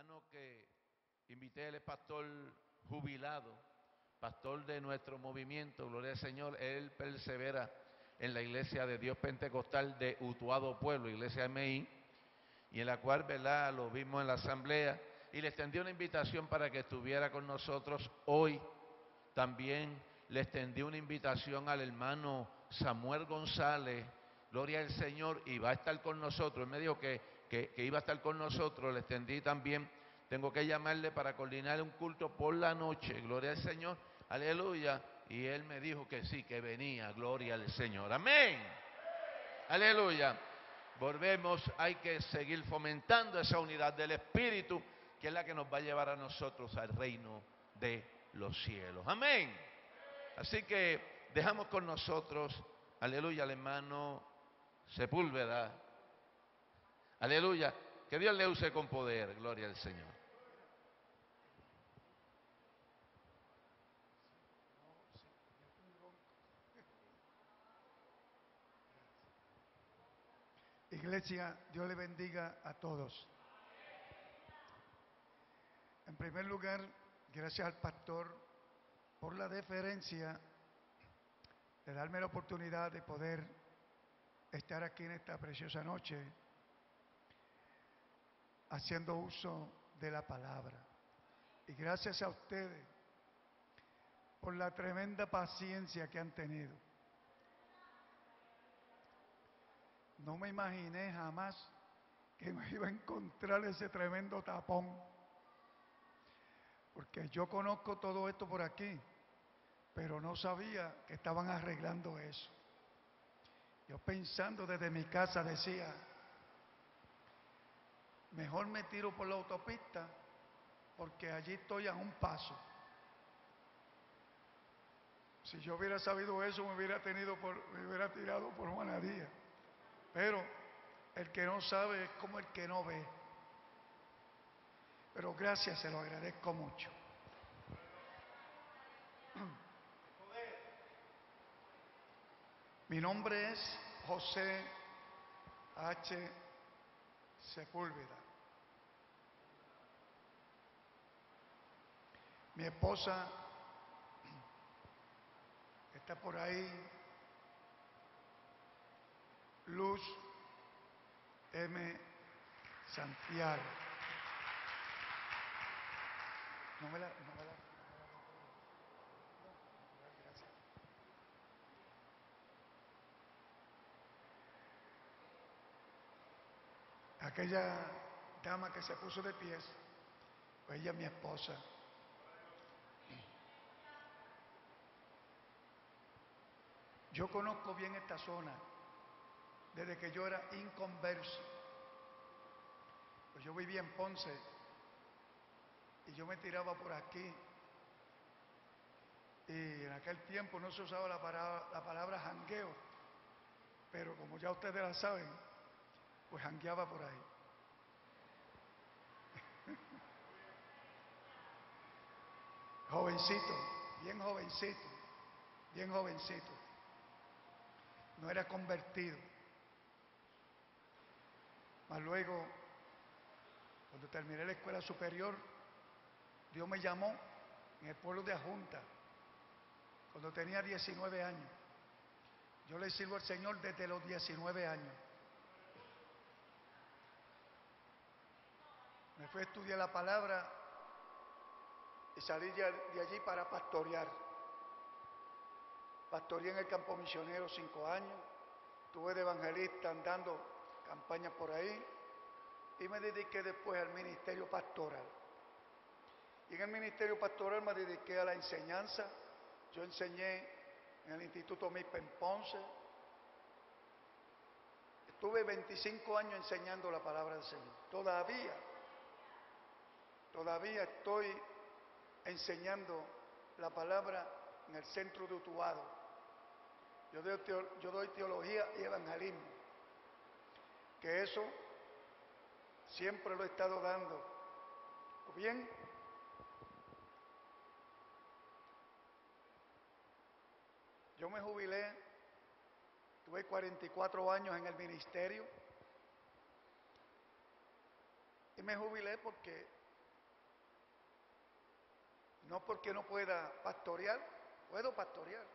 hermano que invité, él es pastor jubilado, pastor de nuestro movimiento, gloria al Señor. Él persevera en la Iglesia de Dios Pentecostal de Utuado Pueblo, Iglesia MI, y en la cual, ¿verdad?, lo vimos en la asamblea, y le extendí una invitación para que estuviera con nosotros hoy. También le extendí una invitación al hermano Samuel González, gloria al Señor, y va a estar con nosotros. Él me dijo que iba a estar con nosotros. Le extendí también, tengo que llamarle para coordinar un culto por la noche, gloria al Señor, aleluya, y él me dijo que sí, que venía, gloria al Señor, amén, aleluya. Volvemos, hay que seguir fomentando esa unidad del Espíritu, que es la que nos va a llevar a nosotros al reino de los cielos, amén. Así que dejamos con nosotros, aleluya, al hermano Sepúlveda, aleluya, que Dios le use con poder, gloria al Señor. Iglesia, Dios le bendiga a todos. En primer lugar, gracias al pastor por la deferencia de darme la oportunidad de poder estar aquí en esta preciosa noche haciendo uso de la palabra. Y gracias a ustedes por la tremenda paciencia que han tenido. No me imaginé jamás que me iba a encontrar ese tremendo tapón, porque yo conozco todo esto por aquí, pero no sabía que estaban arreglando eso. Yo pensando desde mi casa decía, mejor me tiro por la autopista, porque allí estoy a un paso. Si yo hubiera sabido eso, me hubiera tirado por Juana Díaz. Pero el que no sabe es como el que no ve. Pero gracias, se lo agradezco mucho. Mi nombre es José H. Sepúlveda. Mi esposa está por ahí, Luz M. Santiago. No me la. Gracias. Aquella dama que se puso de pies, pues ella es mi esposa. Yo conozco bien esta zona desde que yo era inconverso. Pues yo vivía en Ponce y yo me tiraba por aquí. Y en aquel tiempo no se usaba la palabra jangueo, pero como ya ustedes la saben, pues jangueaba por ahí. Jovencito, bien jovencito, bien jovencito. No era convertido. Mas luego, cuando terminé la escuela superior, Dios me llamó en el pueblo de Ajunta, cuando tenía 19 años. Yo le sirvo al Señor desde los 19 años. Me fui a estudiar la palabra y salí de allí para pastorear. Pastoreé en el campo misionero 5 años. Estuve de evangelista andando campañas por ahí y me dediqué después al ministerio pastoral. Y en el ministerio pastoral me dediqué a la enseñanza. Yo enseñé en el Instituto MIPE en Ponce. Estuve 25 años enseñando la palabra del Señor. Todavía estoy enseñando la palabra en el centro de Utuado. Yo doy teología y evangelismo, que eso siempre lo he estado dando. Bien, yo me jubilé, tuve 44 años en el ministerio y me jubilé porque No porque no pueda pastorear, puedo pastorear,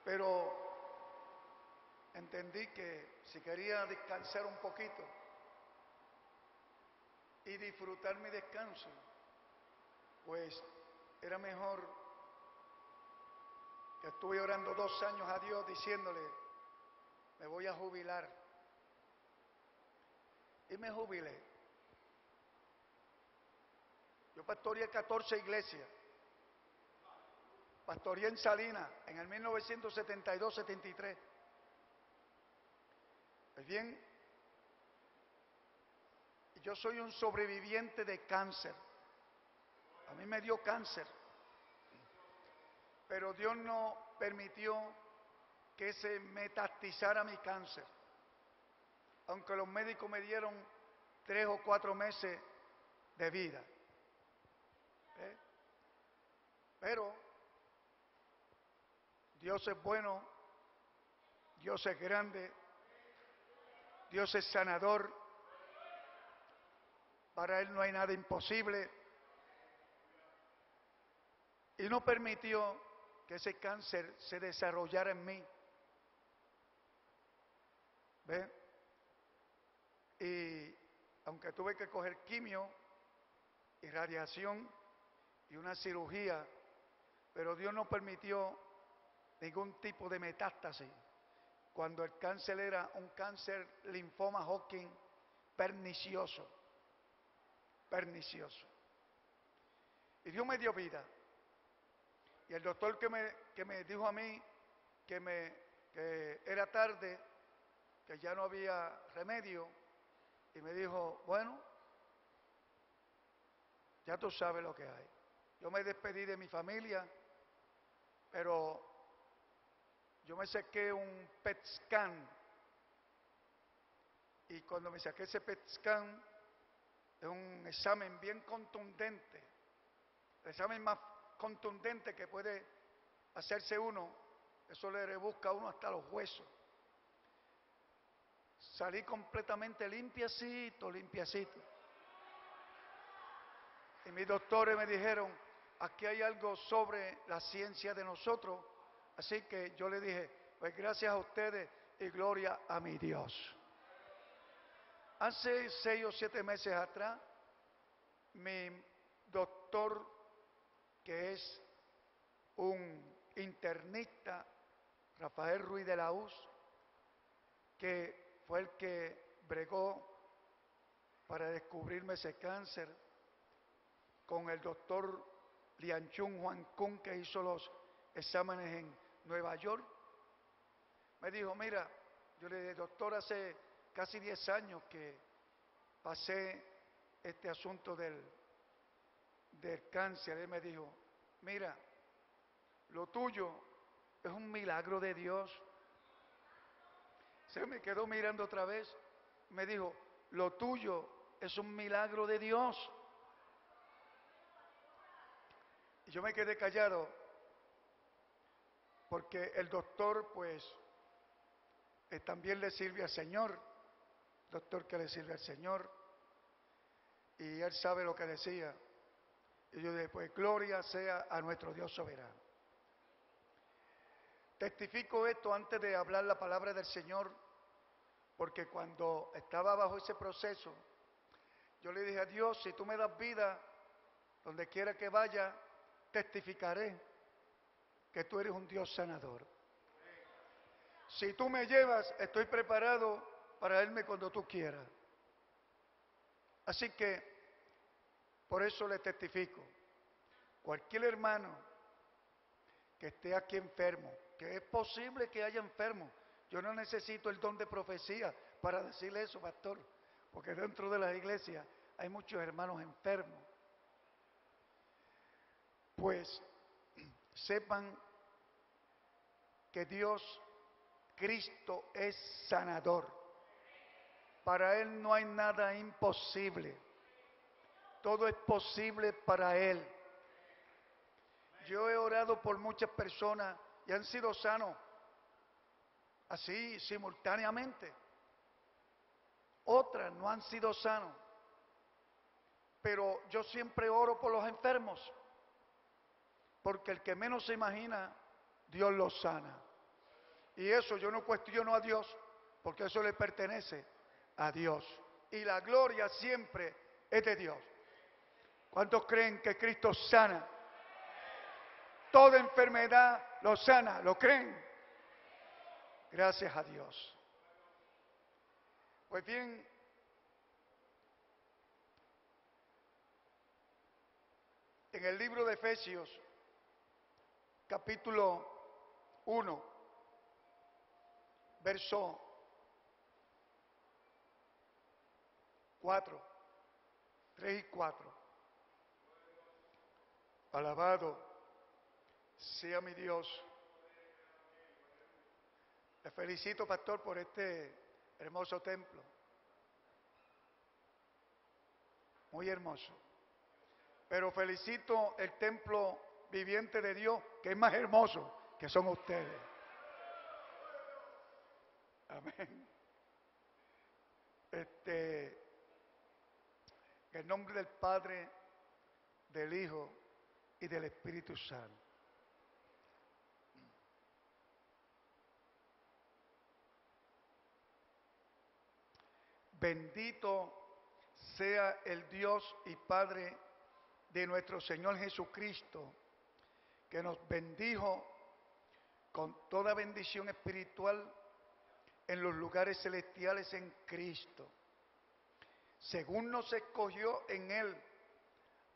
pero entendí que si quería descansar un poquito y disfrutar mi descanso, pues era mejor que estuve orando 2 años a Dios diciéndole, me voy a jubilar. Y me jubilé. Yo pastoreé 14 iglesias. Pastoreé en Salinas en el 1972-73. Pues bien, yo soy un sobreviviente de cáncer. A mí me dio cáncer. Pero Dios no permitió que se metastizara mi cáncer. Aunque los médicos me dieron 3 o 4 meses de vida. Pero Dios es bueno, Dios es grande, Dios es sanador, para Él no hay nada imposible. Y no permitió que ese cáncer se desarrollara en mí. ¿Ve? Y aunque tuve que coger quimio y radiación y una cirugía, pero Dios no permitió ningún tipo de metástasis. Cuando el cáncer era un cáncer linfoma Hodgkin pernicioso, pernicioso. Y Dios me dio vida. Y el doctor que me dijo a mí que era tarde, que ya no había remedio, y me dijo, bueno, ya tú sabes lo que hay. Yo me despedí de mi familia, pero yo me saqué un PET scan. Y cuando me saqué ese PET scan, es un examen bien contundente, el examen más contundente que puede hacerse uno, eso le rebusca a uno hasta los huesos. Salí completamente limpiacito, limpiacito. Y mis doctores me dijeron, aquí hay algo sobre la ciencia de nosotros, así que yo le dije, pues gracias a ustedes y gloria a mi Dios. Hace 6 o 7 meses atrás, mi doctor, que es un internista, Rafael Ruiz de la Hoz, que fue el que bregó para descubrirme ese cáncer, con el doctor Lianchun Juan Kun, que hizo los exámenes en Nueva York, me dijo, mira, yo le dije, doctor, hace casi 10 años que pasé este asunto del cáncer. Él me dijo, mira, lo tuyo es un milagro de Dios. Se me quedó mirando otra vez, me dijo, lo tuyo es un milagro de Dios. Y yo me quedé callado, porque el doctor, pues, también le sirve al Señor, doctor que le sirve al Señor, y él sabe lo que decía. Y yo dije, pues, gloria sea a nuestro Dios soberano. Testifico esto antes de hablar la palabra del Señor, porque cuando estaba bajo ese proceso, yo le dije a Dios, si tú me das vida, donde quiera que vaya, testificaré que tú eres un Dios sanador. Si tú me llevas, estoy preparado para irme cuando tú quieras. Así que, por eso le testifico. Cualquier hermano que esté aquí enfermo, que es posible que haya enfermo, yo no necesito el don de profecía para decirle eso, pastor, porque dentro de las iglesias hay muchos hermanos enfermos. Pues sepan que Dios, Cristo, es sanador. Para Él no hay nada imposible. Todo es posible para Él. Yo he orado por muchas personas y han sido sanos así simultáneamente. Otras no han sido sanos. Pero yo siempre oro por los enfermos. porque el que menos se imagina, Dios lo sana. Y eso yo no cuestiono a Dios, porque eso le pertenece a Dios. Y la gloria siempre es de Dios. ¿Cuántos creen que Cristo sana? Toda enfermedad lo sana, ¿lo creen? Gracias a Dios. Pues bien, en el libro de Efesios, capítulo 1, verso 4, 3 y 4. Alabado sea mi Dios. Le felicito, pastor, por este hermoso templo. Muy hermoso. Pero felicito el templo viviente de Dios, que es más hermoso, que son ustedes. Amén. En el nombre del Padre, del Hijo y del Espíritu Santo. Bendito sea el Dios y Padre de nuestro Señor Jesucristo, que nos bendijo con toda bendición espiritual en los lugares celestiales en Cristo, según nos escogió en Él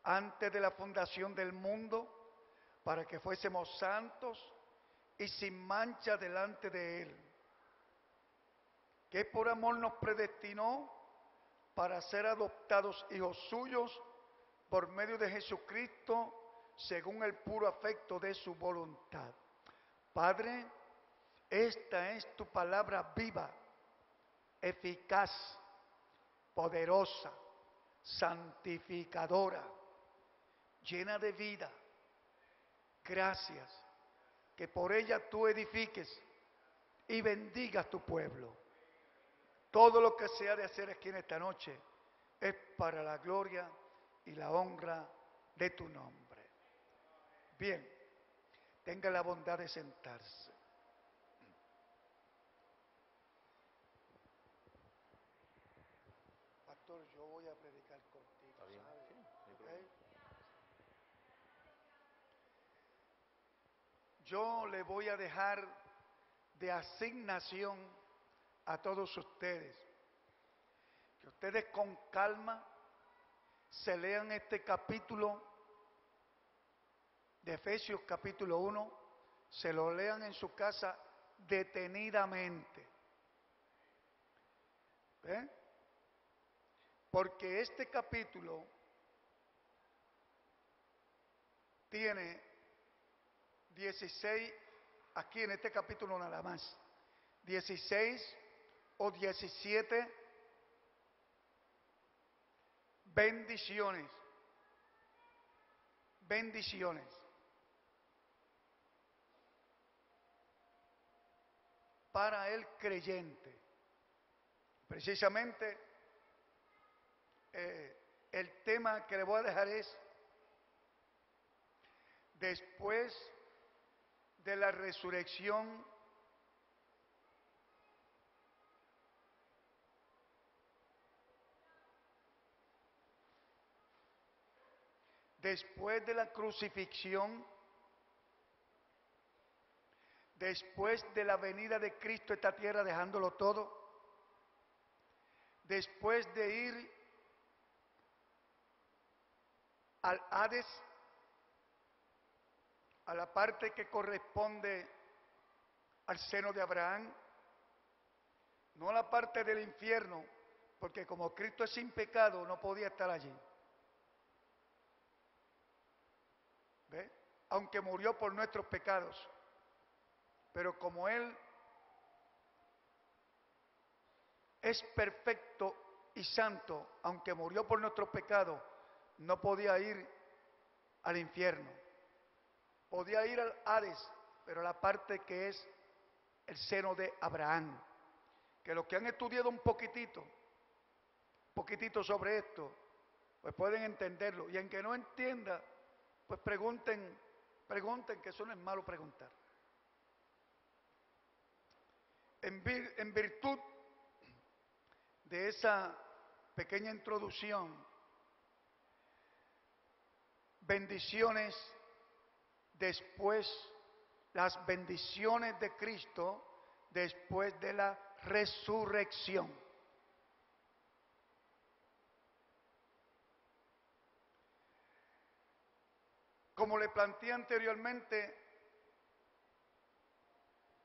antes de la fundación del mundo, para que fuésemos santos y sin mancha delante de Él, que por amor nos predestinó para ser adoptados hijos suyos por medio de Jesucristo, según el puro afecto de su voluntad. Padre, esta es tu palabra viva, eficaz, poderosa, santificadora, llena de vida. Gracias, que por ella tú edifiques y bendigas tu pueblo. Todo lo que se ha de hacer aquí en esta noche es para la gloria y la honra de tu nombre. Bien, tenga la bondad de sentarse. Pastor, yo voy a predicar contigo, ¿sabe? ¿Okay? Yo le voy a dejar de asignación a todos ustedes, que ustedes con calma se lean este capítulo de Efesios capítulo 1, se lo lean en su casa detenidamente. ¿Ven? Porque este capítulo tiene 16, aquí en este capítulo nada más, 16 o 17 bendiciones. Bendiciones. Para el creyente. Precisamente el tema que le voy a dejar es: después de la resurrección, después de la crucifixión, después de la venida de Cristo a esta tierra dejándolo todo, después de ir al Hades, a la parte que corresponde al seno de Abraham, no a la parte del infierno, porque como Cristo es sin pecado no podía estar allí. ¿Ve? Aunque murió por nuestros pecados, pero como Él es perfecto y santo, aunque murió por nuestros pecados, no podía ir al infierno. Podía ir al Hades, pero la parte que es el seno de Abraham. Que los que han estudiado un poquitito sobre esto, pues pueden entenderlo. Y en que no entienda, pues pregunten Pregunten, que eso no es malo preguntar. En virtud de esa pequeña introducción, bendiciones después, las bendiciones de Cristo después de la resurrección. Como le planteé anteriormente,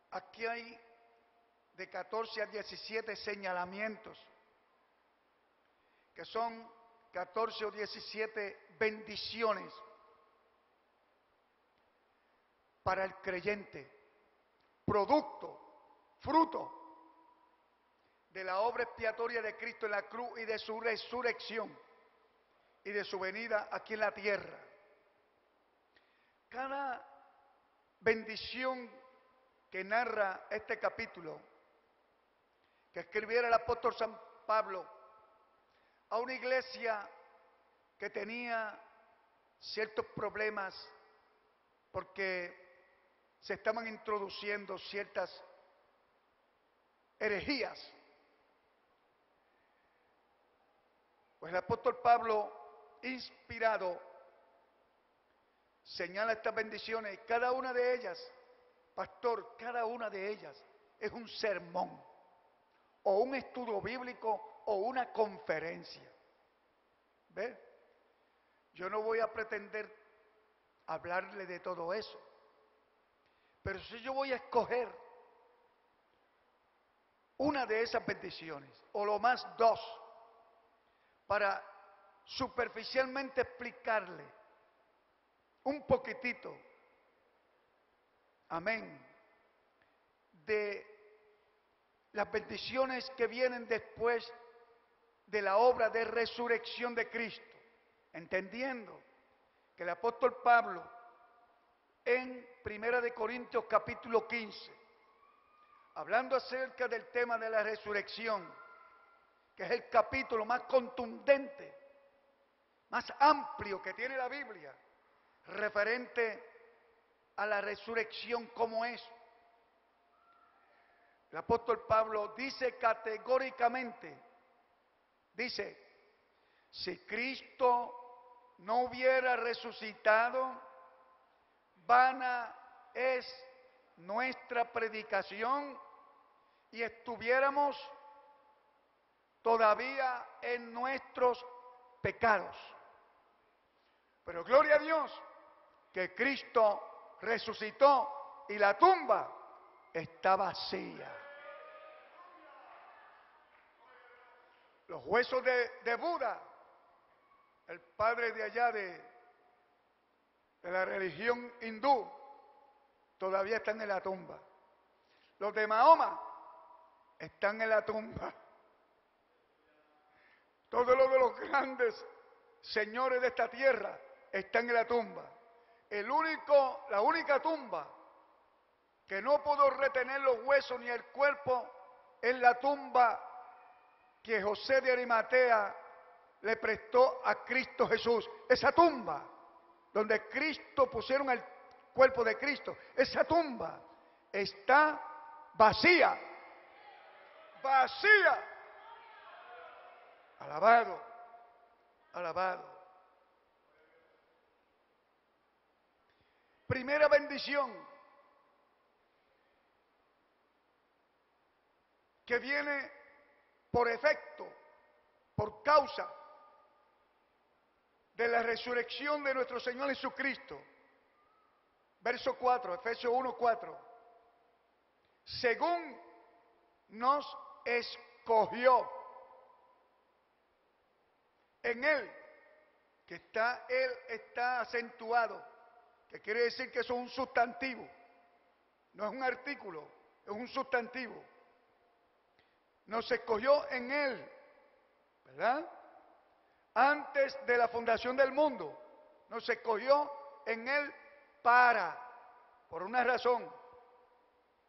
aquí hay de 14 a 17 señalamientos, que son 14 o 17 bendiciones para el creyente, producto, fruto de la obra expiatoria de Cristo en la cruz y de su resurrección y de su venida aquí en la tierra. Cada bendición que narra este capítulo, que escribiera el apóstol San Pablo a una iglesia que tenía ciertos problemas porque se estaban introduciendo ciertas herejías. Pues el apóstol Pablo, inspirado, señala estas bendiciones y cada una de ellas, pastor, cada una de ellas es un sermón o un estudio bíblico o una conferencia. ¿Ve? Yo no voy a pretender hablarle de todo eso, pero si yo voy a escoger una de esas bendiciones, o lo más dos, para superficialmente explicarle un poquitito, amén, de las bendiciones que vienen después de la obra de resurrección de Cristo, entendiendo que el apóstol Pablo en 1 Corintios capítulo 15, hablando acerca del tema de la resurrección, que es el capítulo más contundente, más amplio que tiene la Biblia, referente a la resurrección como es. El apóstol Pablo dice categóricamente, dice, si Cristo no hubiera resucitado, vana es nuestra predicación y estuviéramos todavía en nuestros pecados. Pero gloria a Dios que Cristo resucitó y la tumba está vacía. Los huesos de Buda, el padre de allá de la religión hindú, todavía están en la tumba. Los de Mahoma están en la tumba. Todos los de los grandes señores de esta tierra están en la tumba. La única tumba que no pudo retener los huesos ni el cuerpo es la tumba que José de Arimatea le prestó a Cristo Jesús. Esa tumba donde Cristo pusieron el cuerpo de Cristo, esa tumba está vacía. Vacía. Alabado, alabado. Primera bendición que viene por efecto, por causa de la resurrección de nuestro Señor Jesucristo. Verso 4, Efesios 1:4. Según nos escogió en Él, que Él está acentuado, que quiere decir que eso es un sustantivo, no es un artículo, es un sustantivo. Nos escogió en Él, ¿verdad? Antes de la fundación del mundo, nos escogió en Él por una razón,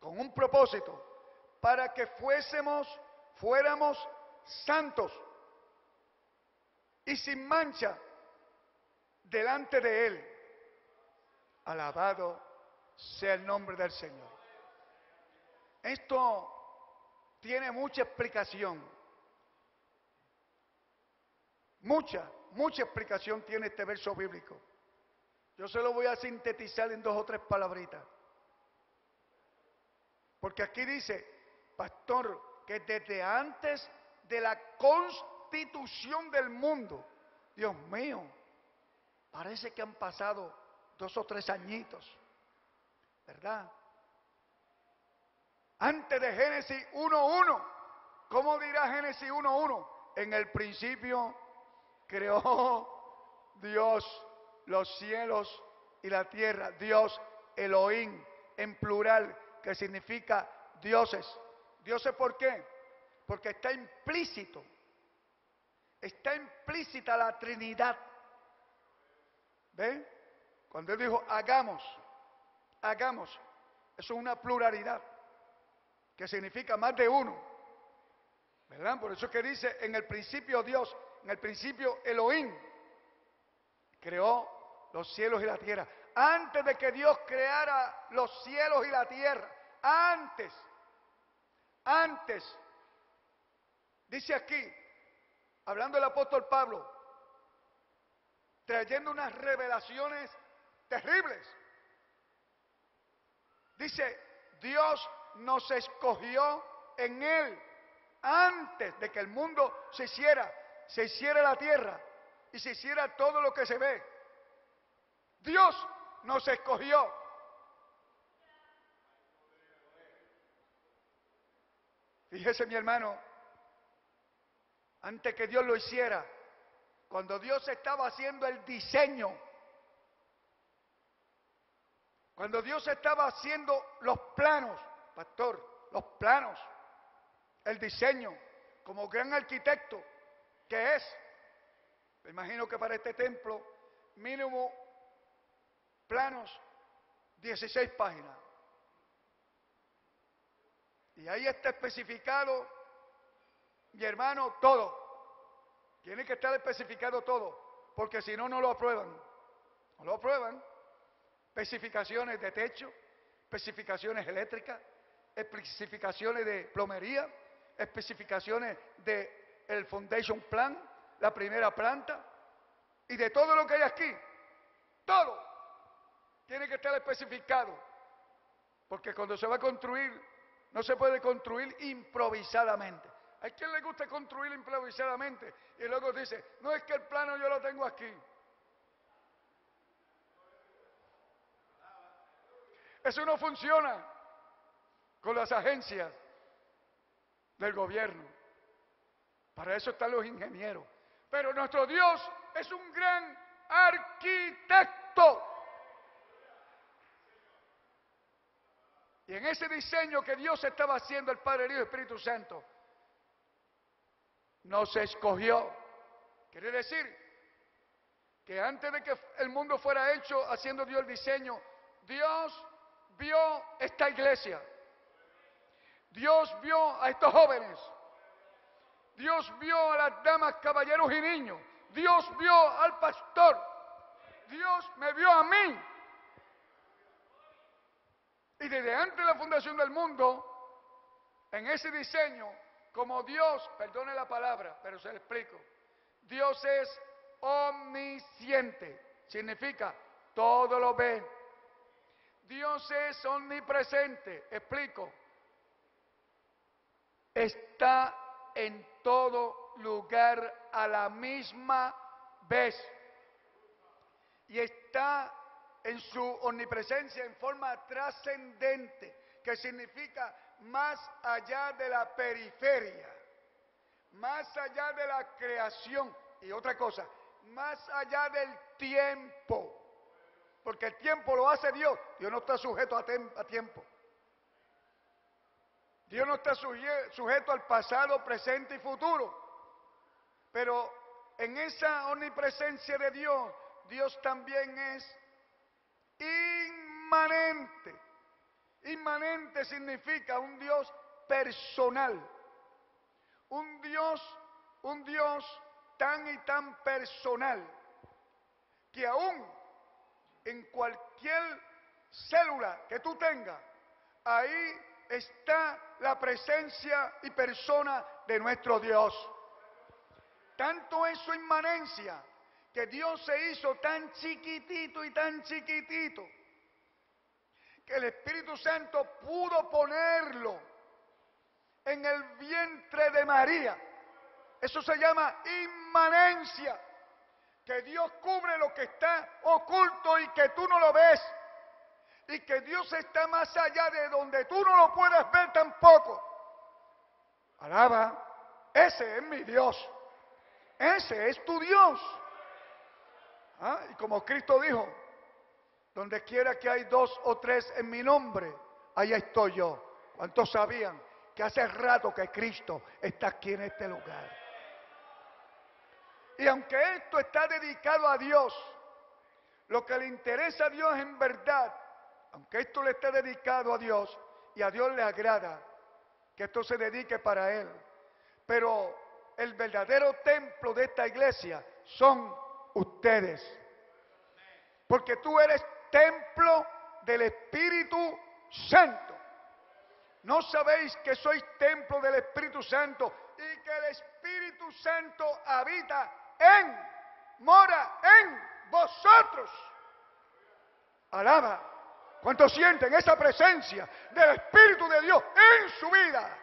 con un propósito, para que fuéramos santos y sin mancha delante de Él. Alabado sea el nombre del Señor. Esto tiene mucha explicación. Mucha explicación tiene este verso bíblico. Yo se lo voy a sintetizar en 2 o 3 palabritas. Porque aquí dice, pastor, que desde antes de la constitución del mundo, Dios mío, parece que han pasado 2 o 3 añitos, ¿verdad? Antes de Génesis 1:1, ¿cómo dirá Génesis 1:1? En el principio creó Dios los cielos y la tierra. Dios, Elohim, en plural, que significa dioses. ¿Dioses por qué? Porque está implícito. Está implícita la Trinidad. ¿Ven? Cuando Él dijo, hagamos, eso es una pluralidad, que significa más de uno. ¿Verdad? Por eso es que dice, en el principio Dios, en el principio Elohim, creó los cielos y la tierra. Antes de que Dios creara los cielos y la tierra, antes, dice aquí, hablando el apóstol Pablo, trayendo unas revelaciones terribles. Dice, Dios nos escogió en Él antes de que el mundo se hiciera la tierra y se hiciera todo lo que se ve. Dios nos escogió. Fíjese, mi hermano, antes que Dios lo hiciera, cuando Dios estaba haciendo el diseño, cuando Dios estaba haciendo los planos, pastor, los planos, el diseño, como gran arquitecto que es, me imagino que para este templo, mínimo planos, 16 páginas. Y ahí está especificado, mi hermano, todo. Tiene que estar especificado todo, porque si no, no lo aprueban. No lo aprueban. Especificaciones de techo, especificaciones eléctricas, especificaciones de plomería, especificaciones del foundation plan, la primera planta, y de todo lo que hay aquí. Todo tiene que estar especificado, porque cuando se va a construir, no se puede construir improvisadamente. Hay quien le gusta construir improvisadamente y luego dice, no, es que el plano yo lo tengo aquí. Eso no funciona con las agencias del gobierno. Para eso están los ingenieros. Pero nuestro Dios es un gran arquitecto. Y en ese diseño que Dios estaba haciendo, el Padre, el Hijo y el Espíritu Santo, nos escogió. Quiere decir que antes de que el mundo fuera hecho, haciendo Dios el diseño, Dios vio esta iglesia. Dios vio a estos jóvenes. Dios vio a las damas, caballeros y niños. Dios vio al pastor. Dios me vio a mí. Y desde antes de la fundación del mundo, en ese diseño, como Dios, perdone la palabra, pero se lo explico. Dios es omnisciente. Significa, todo lo ve. Dios es omnipresente. Explico. Está en todo lugar a la misma vez. Y está en su omnipresencia en forma trascendente, que significa más allá de la periferia, más allá de la creación. Y otra cosa, más allá del tiempo. Porque el tiempo lo hace Dios. Dios no está sujeto a tiempo. Dios no está sujeto al pasado, presente y futuro. Pero en esa omnipresencia de Dios, Dios también es inmanente. Inmanente significa un Dios personal. Un Dios tan y tan personal que aún en cualquier célula que tú tengas, ahí está la presencia y persona de nuestro Dios. Tanto es su inmanencia que Dios se hizo tan chiquitito y tan chiquitito que el Espíritu Santo pudo ponerlo en el vientre de María. Eso se llama inmanencia, que Dios cubre lo que está oculto y que tú no lo ves, y que Dios está más allá de donde tú no lo puedes ver tampoco. Alaba, ese es mi Dios, ese es tu Dios. Y como Cristo dijo, donde quiera que hay 2 o 3 en mi nombre, allá estoy yo. ¿Cuántos sabían que hace rato que Cristo está aquí en este lugar? Y aunque esto está dedicado a Dios, lo que le interesa a Dios en verdad, aunque esto le esté dedicado a Dios y a Dios le agrada que esto se dedique para Él, pero el verdadero templo de esta iglesia son ustedes, porque tú eres templo del Espíritu Santo. ¿No sabéis que sois templo del Espíritu Santo y que el Espíritu Santo mora en vosotros? Alaba. ¿Cuántos sienten esa presencia del Espíritu de Dios en su vida?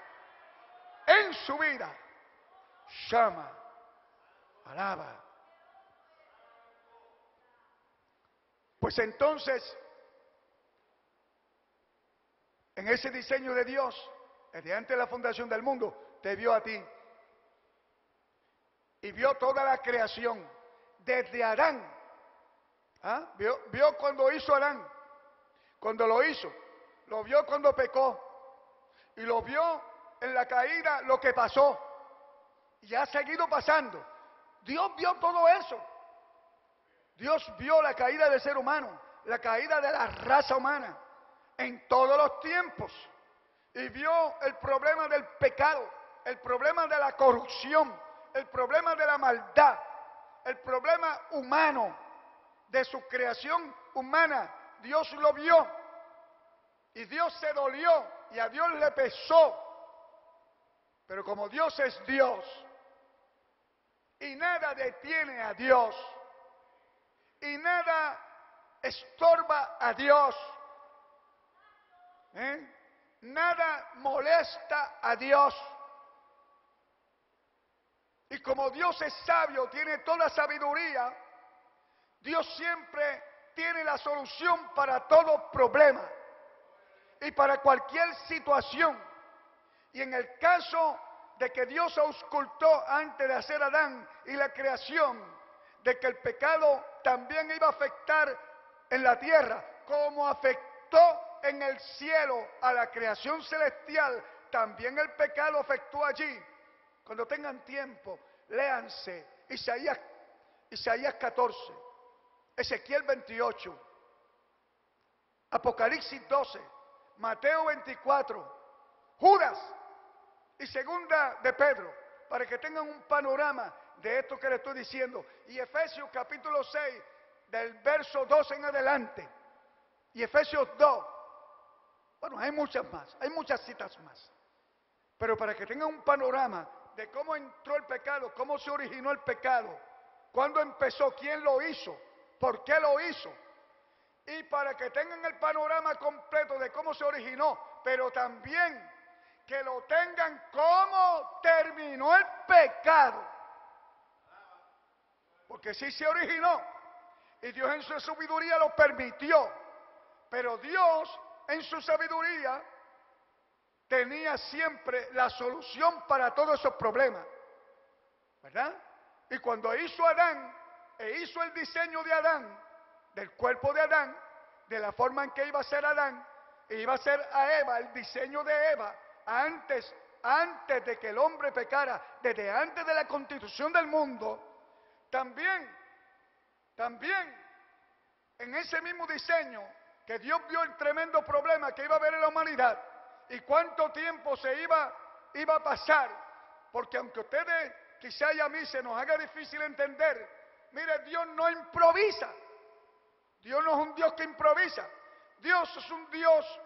En su vida. Llama. Alaba. Pues entonces, en ese diseño de Dios, desde antes de la fundación del mundo, te vio a ti. Y vio toda la creación, desde Adán. Vio cuando hizo Adán, cuando lo hizo. Lo vio cuando pecó. Y lo vio en la caída, lo que pasó. Y ha seguido pasando. Dios vio todo eso. Dios vio la caída del ser humano, la caída de la raza humana, en todos los tiempos. Y vio el problema del pecado, el problema de la corrupción, el problema de la maldad, el problema humano, de su creación humana. Dios lo vio y Dios se dolió y a Dios le pesó. Pero como Dios es Dios y nada detiene a Dios y nada estorba a Dios, nada molesta a Dios. Y como Dios es sabio, tiene toda sabiduría, Dios siempre tiene la solución para todo problema y para cualquier situación. Y en el caso de que Dios auscultó antes de hacer a Adán y la creación, de que el pecado también iba a afectar en la tierra, como afectó en el cielo a la creación celestial, también el pecado afectó allí. Cuando tengan tiempo, léanse Isaías 14, Ezequiel 28, Apocalipsis 12, Mateo 24, Judas y Segunda de Pedro, para que tengan un panorama de esto que les estoy diciendo. Y Efesios capítulo 6, del verso 12 en adelante. Y Efesios 2. Bueno, hay muchas más, hay muchas citas más. Pero para que tengan un panorama de cómo entró el pecado, cómo se originó el pecado, cuándo empezó, quién lo hizo, por qué lo hizo. Y para que tengan el panorama completo de cómo se originó, pero también que lo tengan cómo terminó el pecado. Porque sí se originó y Dios en su sabiduría lo permitió, pero Dios en su sabiduría tenía siempre la solución para todos esos problemas, ¿verdad? Y cuando hizo Adán, e hizo el diseño de Adán, del cuerpo de Adán, de la forma en que iba a ser Adán, e iba a ser a Eva, el diseño de Eva, antes de que el hombre pecara, desde antes de la constitución del mundo, también, en ese mismo diseño, que Dios vio el tremendo problema que iba a haber en la humanidad, y cuánto tiempo se iba a pasar, porque aunque ustedes quizá y a mí se nos haga difícil entender, mire, Dios no improvisa, Dios no es un Dios que improvisa. Dios es un Dios,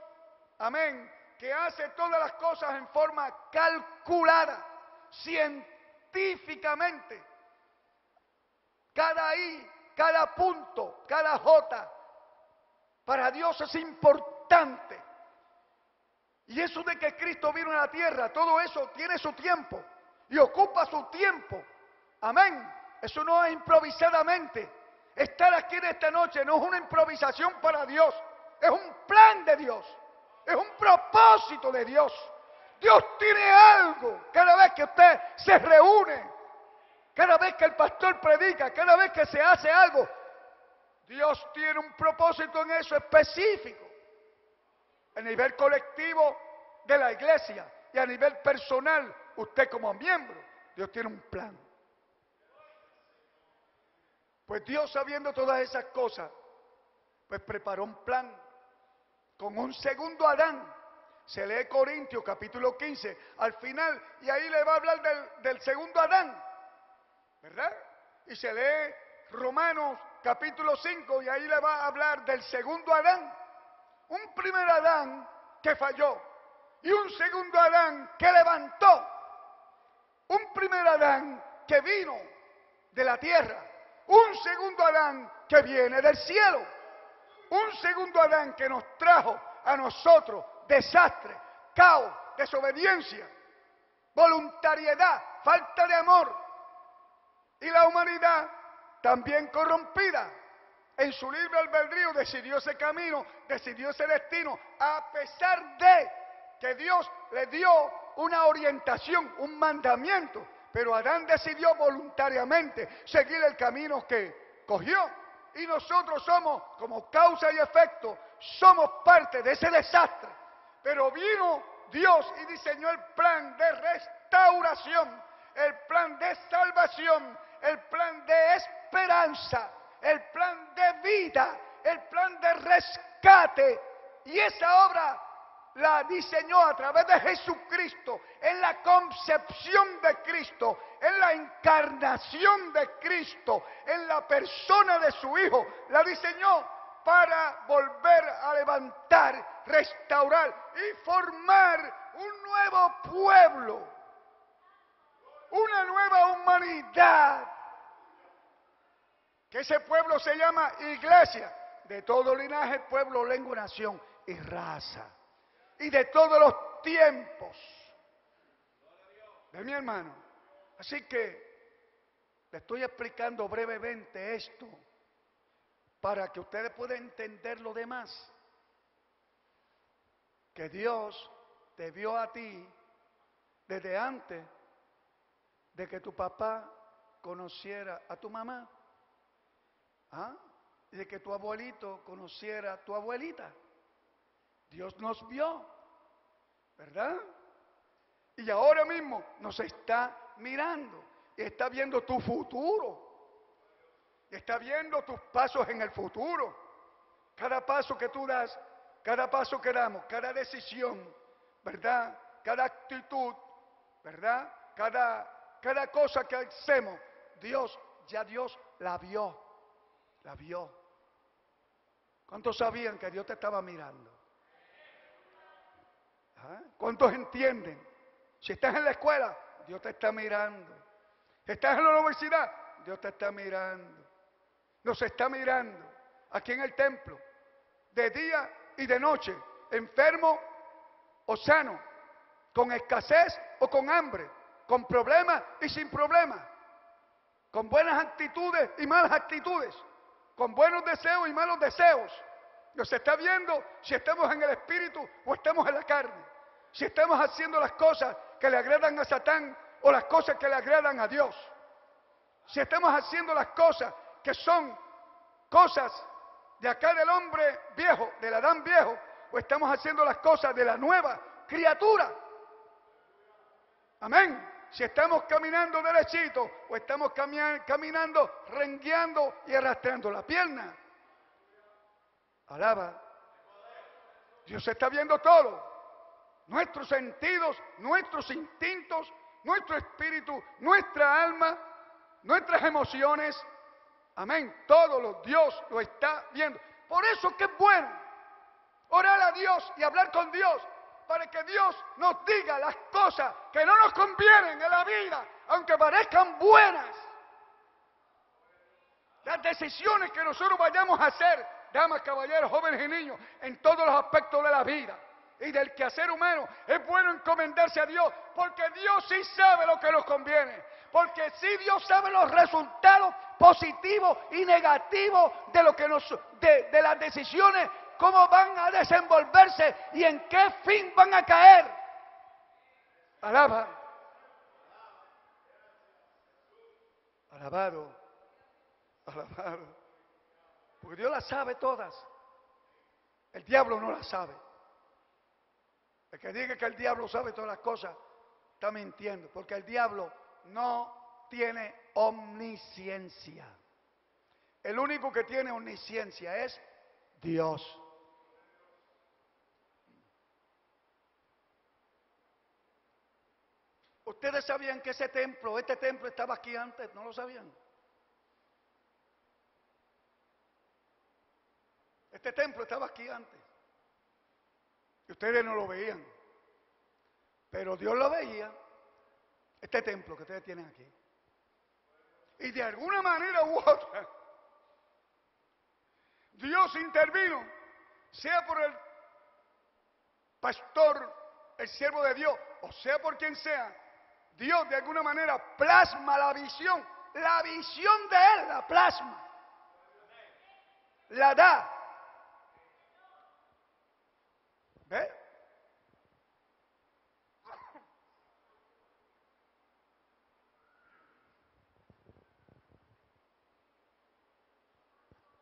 amén, que hace todas las cosas en forma calculada, científicamente. Cada I, cada punto, cada J, para Dios es importante. Y eso de que Cristo vino a la tierra, todo eso tiene su tiempo y ocupa su tiempo. Amén. Eso no es improvisadamente. Estar aquí en esta noche no es una improvisación para Dios. Es un plan de Dios. Es un propósito de Dios. Dios tiene algo cada vez que usted se reúne. Cada vez que el pastor predica, cada vez que se hace algo. Dios tiene un propósito en eso específico. A nivel colectivo de la iglesia y a nivel personal, usted como miembro, Dios tiene un plan. Pues Dios, sabiendo todas esas cosas, pues preparó un plan con un segundo Adán. Se lee Corintios capítulo 15 al final y ahí le va a hablar del segundo Adán, ¿verdad? Y se lee Romanos capítulo 5 y ahí le va a hablar del segundo Adán. Un primer Adán que falló y un segundo Adán que levantó. Un primer Adán que vino de la tierra. Un segundo Adán que viene del cielo. Un segundo Adán que nos trajo a nosotros desastre, caos, desobediencia, voluntariedad, falta de amor. Y la humanidad también corrompida. En su libre albedrío decidió ese camino, decidió ese destino, a pesar de que Dios le dio una orientación, un mandamiento. Pero Adán decidió voluntariamente seguir el camino que cogió. Y nosotros somos, como causa y efecto, somos parte de ese desastre. Pero vino Dios y diseñó el plan de restauración, el plan de salvación, el plan de esperanza, el plan de vida, el plan de rescate. Y esa obra la diseñó a través de Jesucristo, en la concepción de Cristo, en la encarnación de Cristo, en la persona de su Hijo. La diseñó para volver a levantar, restaurar y formar un nuevo pueblo, una nueva humanidad. Que ese pueblo se llama iglesia, de todo linaje, pueblo, lengua, nación y raza. Y de todos los tiempos. ¿Ve, mi hermano? Así que le estoy explicando brevemente esto para que ustedes puedan entender lo demás. Que Dios te vio a ti desde antes de que tu papá conociera a tu mamá. ¿Ah? Y de que tu abuelito conociera a tu abuelita. Dios nos vio, ¿verdad? Y ahora mismo nos está mirando y está viendo tu futuro. Y está viendo tus pasos en el futuro. Cada paso que tú das, cada paso que damos, cada decisión, ¿verdad? Cada actitud, ¿verdad? Cada cosa que hacemos, Dios la vio. La vio. ¿Cuántos sabían que Dios te estaba mirando? ¿Ah? ¿Cuántos entienden? Si estás en la escuela, Dios te está mirando. Si estás en la universidad, Dios te está mirando. Nos está mirando aquí en el templo, de día y de noche, enfermo o sano, con escasez o con hambre, con problemas y sin problemas, con buenas actitudes y malas actitudes, con buenos deseos y malos deseos. Nos está viendo si estamos en el espíritu o estamos en la carne. Si estamos haciendo las cosas que le agradan a Satán o las cosas que le agradan a Dios. Si estamos haciendo las cosas que son cosas de acá del hombre viejo, del Adán viejo, o estamos haciendo las cosas de la nueva criatura. Amén. Si estamos caminando derechito o estamos caminando, rengueando y arrastrando la pierna. Alaba. Dios está viendo todo. Nuestros sentidos, nuestros instintos, nuestro espíritu, nuestra alma, nuestras emociones. Amén. Todo Dios lo está viendo. Por eso que es bueno orar a Dios y hablar con Dios, para que Dios nos diga las cosas que no nos convienen en la vida, aunque parezcan buenas. Las decisiones que nosotros vayamos a hacer, damas, caballeros, jóvenes y niños, en todos los aspectos de la vida y del quehacer humano, es bueno encomendarse a Dios, porque Dios sí sabe lo que nos conviene, porque sí Dios sabe los resultados positivos y negativos de lo que de las decisiones, cómo van a desenvolverse y en qué fin van a caer. Alaba. Alabado. Alabado. Porque Dios las sabe todas. El diablo no las sabe. El que diga que el diablo sabe todas las cosas está mintiendo, porque el diablo no tiene omnisciencia. El único que tiene omnisciencia es Dios. ¿Ustedes sabían que este templo estaba aquí antes? ¿No lo sabían? Este templo estaba aquí antes. Y ustedes no lo veían. Pero Dios lo veía. Este templo que ustedes tienen aquí. Y de alguna manera u otra, Dios intervino, sea por el pastor, el siervo de Dios, o sea por quien sea. Dios de alguna manera plasma la visión de Él la plasma, la da. ¿Ve?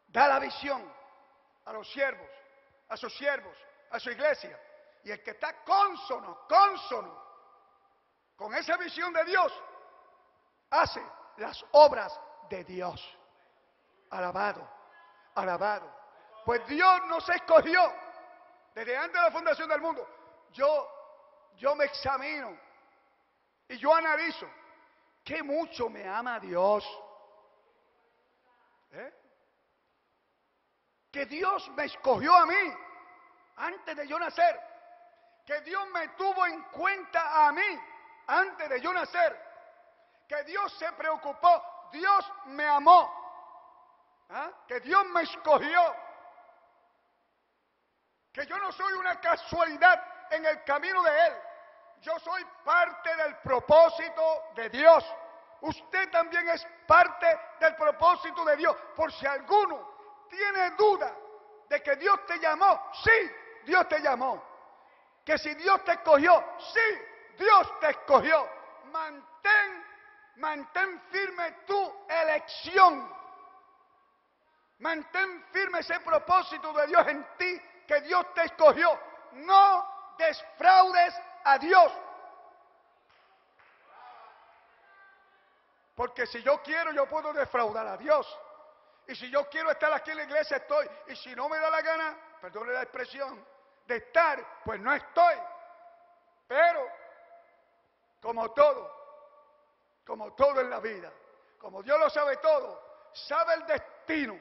Da la visión a los siervos, a sus siervos, a su iglesia. Y el que está cónsono con esa visión de Dios, hace las obras de Dios. Alabado, alabado. Pues Dios nos escogió desde antes de la fundación del mundo. Yo me examino y yo analizo qué mucho me ama Dios. Que Dios me escogió a mí antes de yo nacer. Que Dios me tuvo en cuenta a mí antes de yo nacer. Que Dios se preocupó. Dios me amó. Que Dios me escogió. Que yo no soy una casualidad en el camino de Él. Yo soy parte del propósito de Dios. Usted también es parte del propósito de Dios. Por si alguno tiene duda de que Dios te llamó, sí, Dios te llamó. Que si Dios te escogió, sí, Dios te escogió. Mantén firme tu elección. Mantén firme ese propósito de Dios en ti, que Dios te escogió. No defraudes a Dios. Porque si yo quiero, yo puedo defraudar a Dios. Y si yo quiero estar aquí en la iglesia, estoy. Y si no me da la gana, perdone la expresión, de estar, pues no estoy. Pero, como todo en la vida, como Dios lo sabe todo, sabe el destino,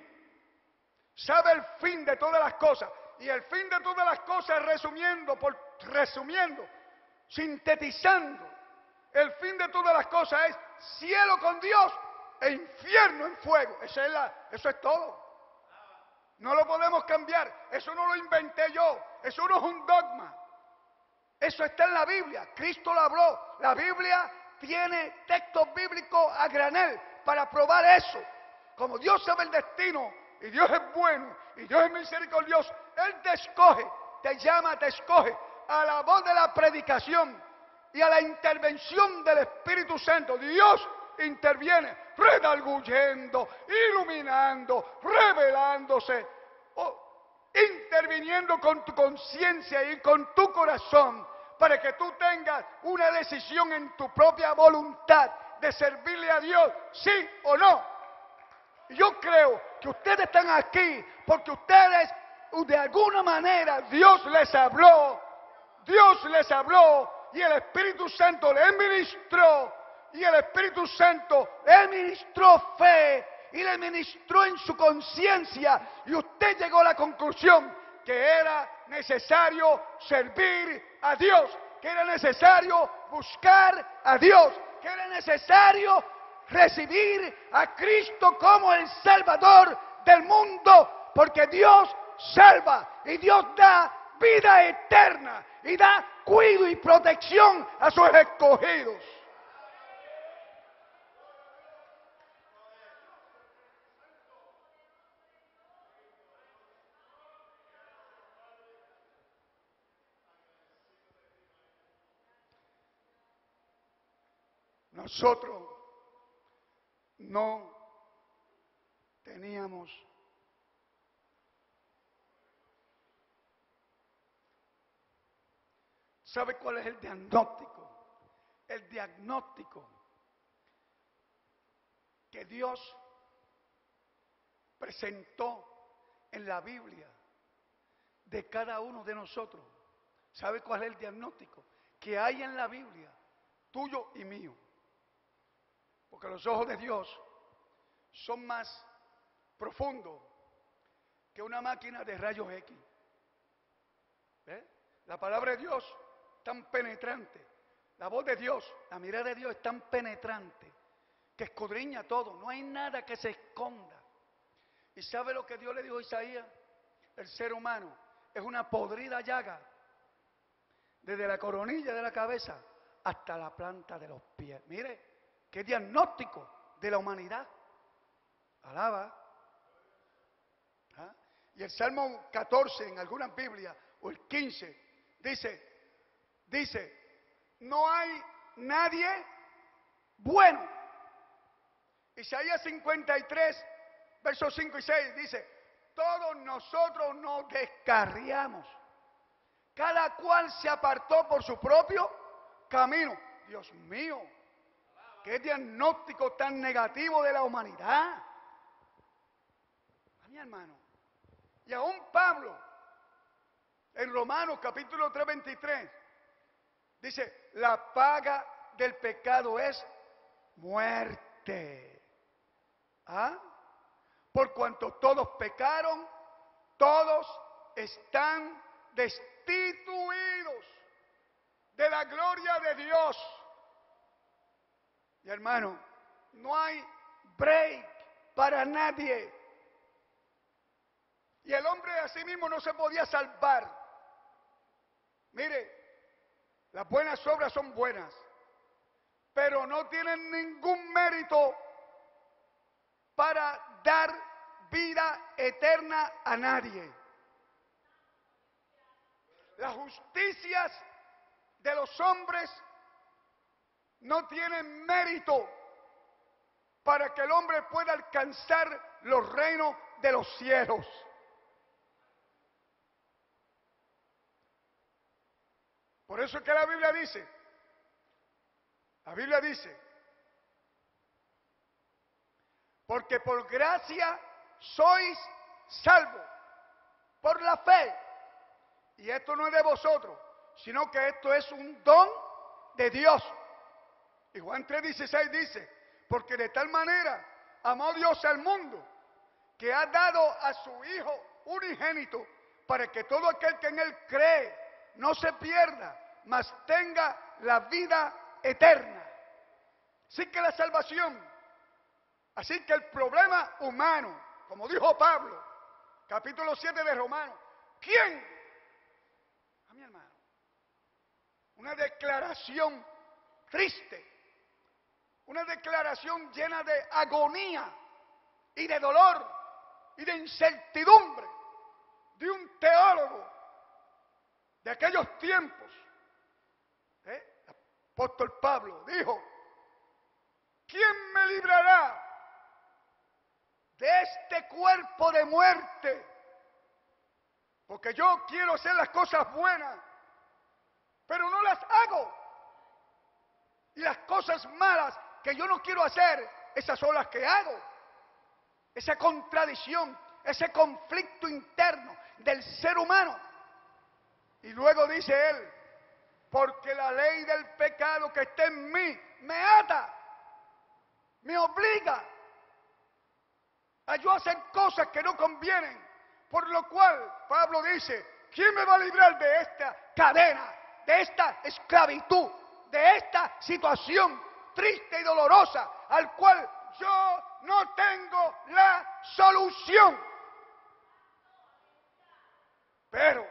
sabe el fin de todas las cosas. Y el fin de todas las cosas, resumiendo, sintetizando, el fin de todas las cosas es cielo con Dios e infierno en fuego. Eso es todo. No lo podemos cambiar. Eso no lo inventé yo. Eso no es un dogma. Eso está en la Biblia. Cristo lo habló. La Biblia tiene textos bíblicos a granel para probar eso. Como Dios sabe el destino, y Dios es bueno, y Dios es misericordioso, Él te escoge, te llama, te escoge a la voz de la predicación y a la intervención del Espíritu Santo. Dios interviene, redarguyendo, iluminando, revelándose, interviniendo con tu conciencia y con tu corazón, para que tú tengas una decisión en tu propia voluntad de servirle a Dios, sí o no. Yo creo que ustedes están aquí porque ustedes, de alguna manera, Dios les habló y el Espíritu Santo les ministró, y el Espíritu Santo les ministró fe y le ministró en su conciencia y usted llegó a la conclusión que era necesario servir a Dios, que era necesario buscar a Dios, que era necesario recibir a Cristo como el Salvador del mundo, porque Dios salva y Dios da vida eterna y da cuidado y protección a sus escogidos. Nosotros no teníamos ¿sabe cuál es el diagnóstico? El diagnóstico que Dios presentó en la Biblia de cada uno de nosotros. ¿Sabe cuál es el diagnóstico que hay en la Biblia, tuyo y mío? Porque los ojos de Dios son más profundos que una máquina de rayos X. La palabra de Dios es tan penetrante, la voz de Dios, la mirada de Dios es tan penetrante que escudriña todo, no hay nada que se esconda. ¿Y sabe lo que Dios le dijo a Isaías? El ser humano es una podrida llaga, desde la coronilla de la cabeza hasta la planta de los pies. Mire, qué diagnóstico de la humanidad. Alaba. ¿Ah? Y el Salmo 14 en algunas Biblias, o el 15, dice, no hay nadie bueno. Isaías 53, versos 5 y 6 dice, todos nosotros nos descarriamos, cada cual se apartó por su propio camino. Dios mío, qué diagnóstico tan negativo de la humanidad. A mi hermano. Y aún Pablo, en Romanos capítulo 3, 23, dice, la paga del pecado es muerte. ¿Ah? Por cuanto todos pecaron, todos están destituidos de la gloria de Dios. Y hermano, no hay break para nadie. Y el hombre a sí mismo no se podía salvar. Mire, las buenas obras son buenas, pero no tienen ningún mérito para dar vida eterna a nadie. Las justicias de los hombres no tienen mérito para que el hombre pueda alcanzar los reinos de los cielos. Por eso es que la Biblia dice, porque por gracia sois salvos, por la fe. Y esto no es de vosotros, sino que esto es un don de Dios. Y Juan 3:16 dice, porque de tal manera amó Dios al mundo, que ha dado a su Hijo unigénito, para que todo aquel que en Él cree no se pierda, mas tenga la vida eterna. Así que la salvación, así que el problema humano, como dijo Pablo, capítulo 7 de Romanos, ¿quién? A mi hermano. Una declaración triste, una declaración llena de agonía y de dolor y de incertidumbre de un teólogo de aquellos tiempos. El apóstol Pablo dijo, ¿quién me librará de este cuerpo de muerte? Porque yo quiero hacer las cosas buenas, pero no las hago. Y las cosas malas que yo no quiero hacer, esas son las que hago. Esa contradicción, ese conflicto interno del ser humano. Y luego dice él, porque la ley del pecado que está en mí me ata, me obliga a yo hacer cosas que no convienen. Por lo cual Pablo dice, ¿quién me va a librar de esta cadena, de esta esclavitud, de esta situación triste y dolorosa, al cual yo no tengo la solución? Pero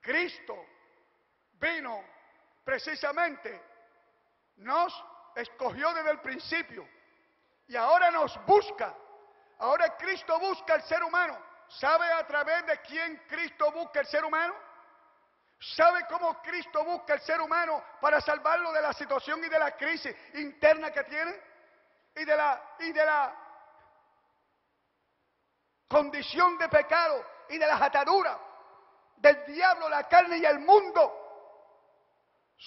Cristo vino precisamente, nos escogió desde el principio y ahora nos busca. Ahora Cristo busca al ser humano. ¿Sabe a través de quién Cristo busca al ser humano? ¿Sabe cómo Cristo busca al ser humano para salvarlo de la situación y de la crisis interna que tiene? Y de la condición de pecado y de las ataduras del diablo, la carne y el mundo.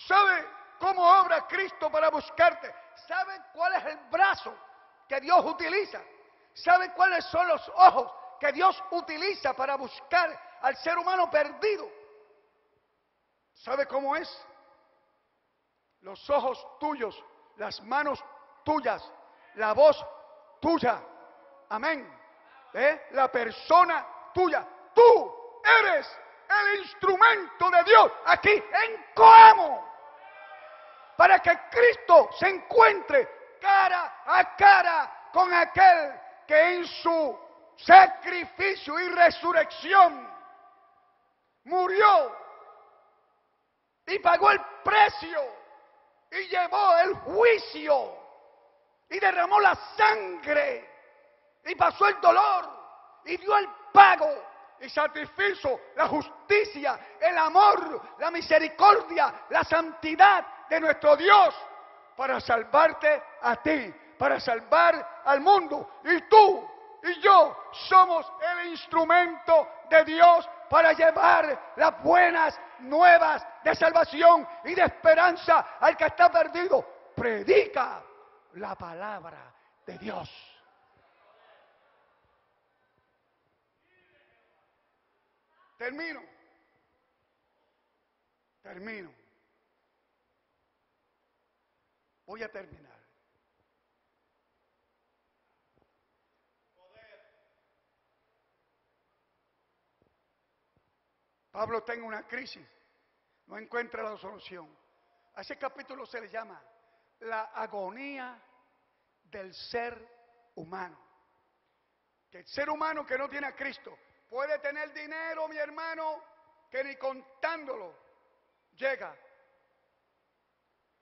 ¿Sabe cómo obra Cristo para buscarte? ¿Sabe cuál es el brazo que Dios utiliza? ¿Sabe cuáles son los ojos que Dios utiliza para buscar al ser humano perdido? ¿Sabe cómo es? Los ojos tuyos, las manos tuyas, la voz tuya. Amén. La persona tuya. Tú eres el instrumento de Dios aquí en Coamo, para que Cristo se encuentre cara a cara con aquel que en su sacrificio y resurrección murió y pagó el precio y llevó el juicio y derramó la sangre y pasó el dolor y dio el pago y satisfizo la justicia, el amor, la misericordia, la santidad de nuestro Dios para salvarte a ti, para salvar al mundo. Y tú y yo somos el instrumento de Dios para llevar las buenas nuevas de salvación y de esperanza al que está perdido. Predica la palabra de Dios. Termino. Voy a terminar. Pablo está en una crisis, no encuentra la solución. A ese capítulo se le llama la agonía del ser humano. Que el ser humano que no tiene a Cristo puede tener dinero, mi hermano, que ni contándolo llega.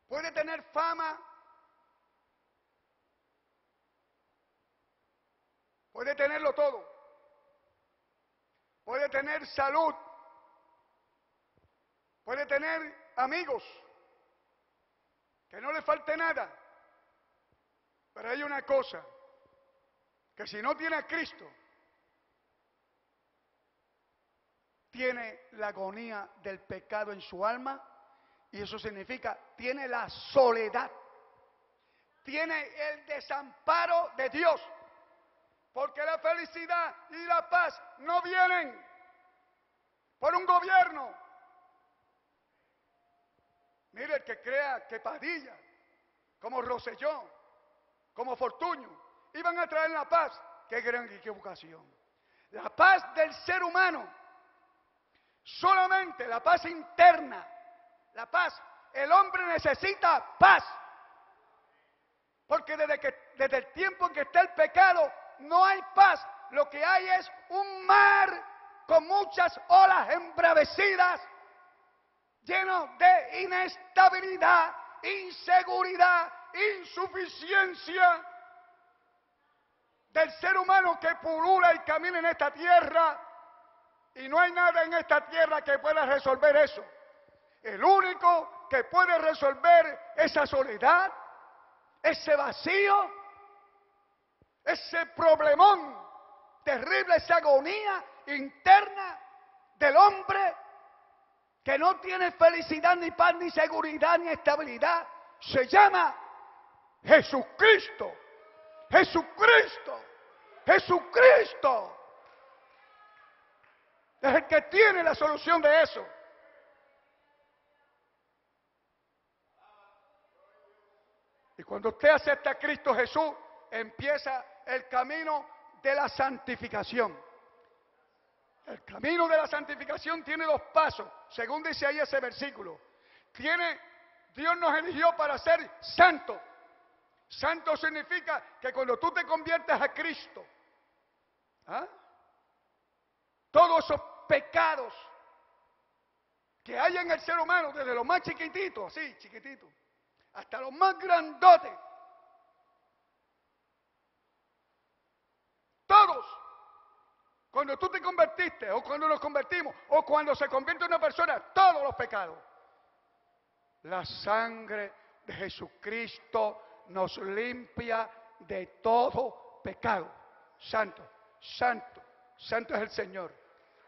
Puede tener fama, puede tenerlo todo, puede tener salud, puede tener amigos, que no le falte nada. Pero hay una cosa, que si no tiene a Cristo, tiene la agonía del pecado en su alma, y eso significa, tiene la soledad, tiene el desamparo de Dios, porque la felicidad y la paz no vienen por un gobierno. Mire, el que crea que Padilla, como Rosselló, como Fortuño, iban a traer la paz, qué gran equivocación. La paz del ser humano, solamente la paz interna, la paz, el hombre necesita paz, porque desde el tiempo en que está el pecado no hay paz, lo que hay es un mar con muchas olas embravecidas, lleno de inestabilidad, inseguridad, insuficiencia del ser humano que pulula y camina en esta tierra, y no hay nada en esta tierra que pueda resolver eso. El único que puede resolver esa soledad, ese vacío, ese problemón terrible, esa agonía interna del hombre que no tiene felicidad, ni paz, ni seguridad, ni estabilidad, se llama Jesucristo. Jesucristo. Jesucristo es el que tiene la solución de eso. Y cuando usted acepta a Cristo Jesús, empieza el camino de la santificación. El camino de la santificación tiene 2 pasos, según dice ahí ese versículo. Dios nos eligió para ser santos. Santo significa que cuando tú te conviertes a Cristo, todos esos pecados que hay en el ser humano, desde los más chiquititos, así, chiquititos, hasta los más grandotes, todos, cuando tú te convertiste, o cuando nos convertimos, o cuando se convierte una persona, todos los pecados, la sangre de Jesucristo nos limpia de todo pecado. Santo, santo, santo es el Señor.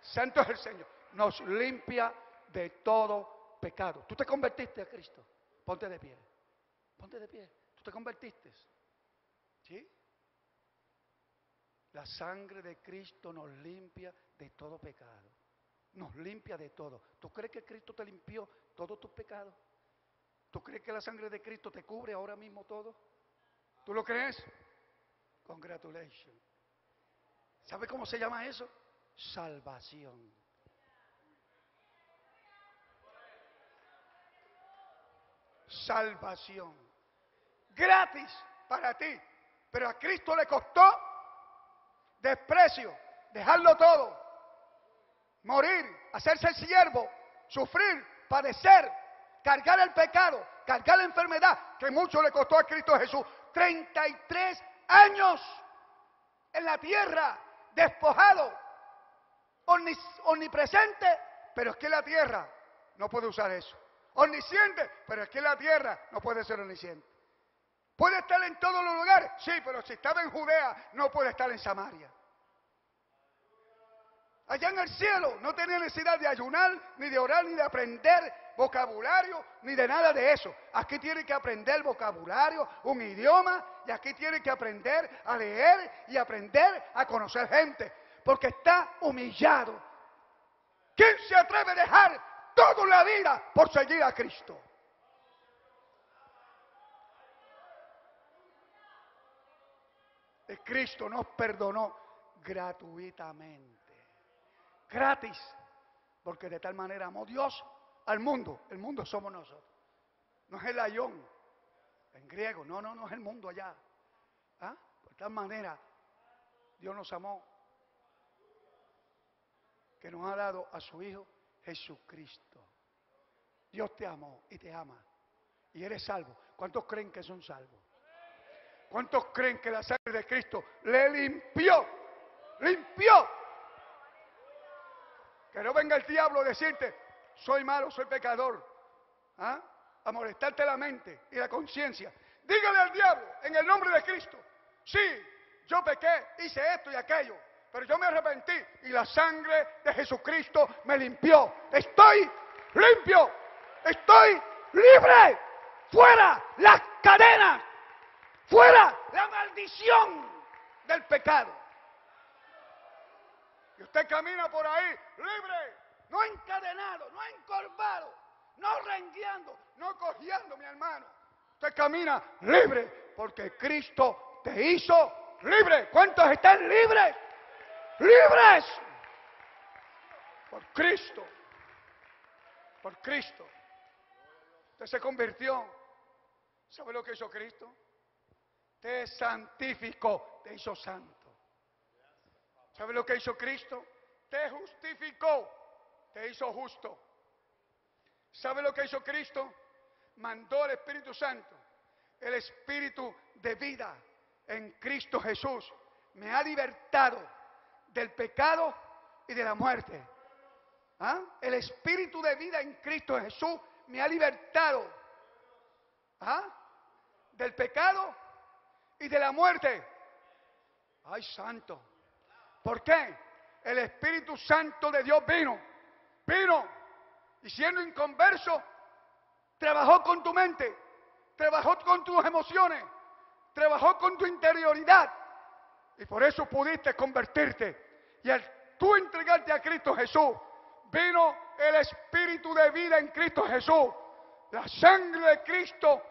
Santo es el Señor. Nos limpia de todo pecado. ¿Tú te convertiste a Cristo? Ponte de pie. Ponte de pie. ¿Tú te convertiste? ¿Sí? La sangre de Cristo nos limpia de todo pecado. Nos limpia de todo. ¿Tú crees que Cristo te limpió todos tus pecados? ¿Tú crees que la sangre de Cristo te cubre ahora mismo todo? ¿Tú lo crees? Congratulations. ¿Sabe cómo se llama eso? Salvación. Salvación. Gratis para ti. Pero a Cristo le costó desprecio, dejarlo todo, morir, hacerse siervo, sufrir, padecer, cargar el pecado, cargar la enfermedad, que mucho le costó a Cristo Jesús. 33 años en la tierra, despojado, omnipresente, pero es que la tierra no puede usar eso. Omnisciente, pero es que la tierra no puede ser omnisciente. Puede estar en todos los lugares, sí, pero si estaba en Judea, no puede estar en Samaria. Allá en el cielo no tenía necesidad de ayunar, ni de orar, ni de aprender vocabulario, ni de nada de eso. Aquí tiene que aprender vocabulario, un idioma, y aquí tiene que aprender a leer y aprender a conocer gente, porque está humillado. ¿Quién se atreve a dejar toda la vida por seguir a Cristo? Y Cristo nos perdonó gratuitamente. Gratis, porque de tal manera amó Dios al mundo. El mundo somos nosotros. No es el aión en griego, no es el mundo allá. De tal manera Dios nos amó que nos ha dado a su Hijo Jesucristo. Dios te amó y te ama y eres salvo. ¿Cuántos creen que son salvos? ¿Cuántos creen que la sangre de Cristo le limpió? ¡Limpió! Que no venga el diablo a decirte, soy malo, soy pecador, a molestarte la mente y la conciencia. Dígale al diablo, en el nombre de Cristo, sí, yo pequé, hice esto y aquello, pero yo me arrepentí y la sangre de Jesucristo me limpió. Estoy limpio, estoy libre, fuera las cadenas, fuera la maldición del pecado. Y usted camina por ahí libre, no encadenado, no encorvado, no rengueando, no cojeando, mi hermano. Usted camina libre porque Cristo te hizo libre. ¿Cuántos están libres? ¡Libres! Por Cristo. Por Cristo. Usted se convirtió. ¿Sabe lo que hizo Cristo? Te santificó, te hizo santo. ¿Sabe lo que hizo Cristo? Te justificó, te hizo justo. ¿Sabe lo que hizo Cristo? Mandó el Espíritu Santo, el Espíritu de vida en Cristo Jesús. Me ha libertado del pecado y de la muerte. El Espíritu de vida en Cristo Jesús me ha libertado del pecado y de la muerte. ¡Ay, santo! ¿Por qué? El Espíritu Santo de Dios vino y siendo inconverso, trabajó con tu mente, trabajó con tus emociones, trabajó con tu interioridad y por eso pudiste convertirte. Y al tú entregarte a Cristo Jesús, vino el Espíritu de vida en Cristo Jesús. La sangre de Cristo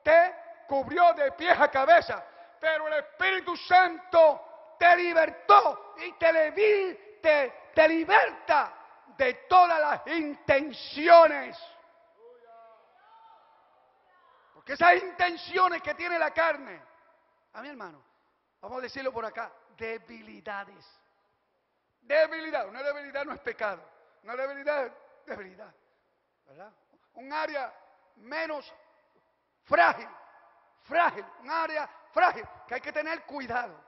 te cubrió de pies a cabeza, pero el Espíritu Santo te libertó y te liberta de todas las intenciones. Porque esas intenciones que tiene la carne, a mi hermano, vamos a decirlo por acá, debilidades. Debilidad, una debilidad no es pecado, una debilidad es debilidad, ¿verdad? Un área menos frágil, un área frágil, que hay que tener cuidado.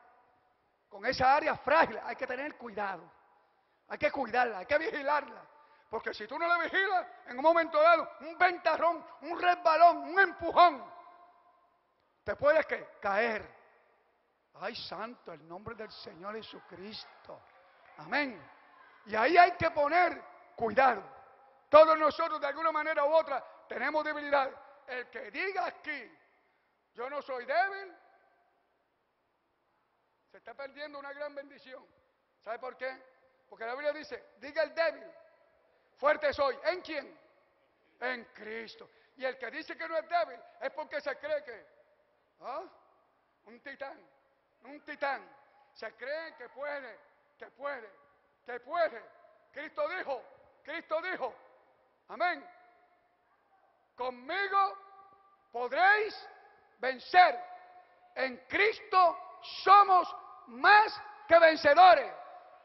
Con esa área frágil hay que tener cuidado. Hay que cuidarla, hay que vigilarla. Porque si tú no la vigilas, en un momento dado, un ventarrón, un resbalón, un empujón, te puedes caer. Ay, santo, el nombre del Señor Jesucristo. Amén. Y ahí hay que poner cuidado. Todos nosotros, de alguna manera u otra, tenemos debilidad. El que diga aquí, yo no soy débil, se está perdiendo una gran bendición. ¿Sabe por qué? Porque la Biblia dice, diga el débil, fuerte soy. ¿En quién? En Cristo. Y el que dice que no es débil es porque se cree que, un titán. Se cree que puede. Cristo dijo, amén. Conmigo podréis vencer. En Cristo somos más que vencedores.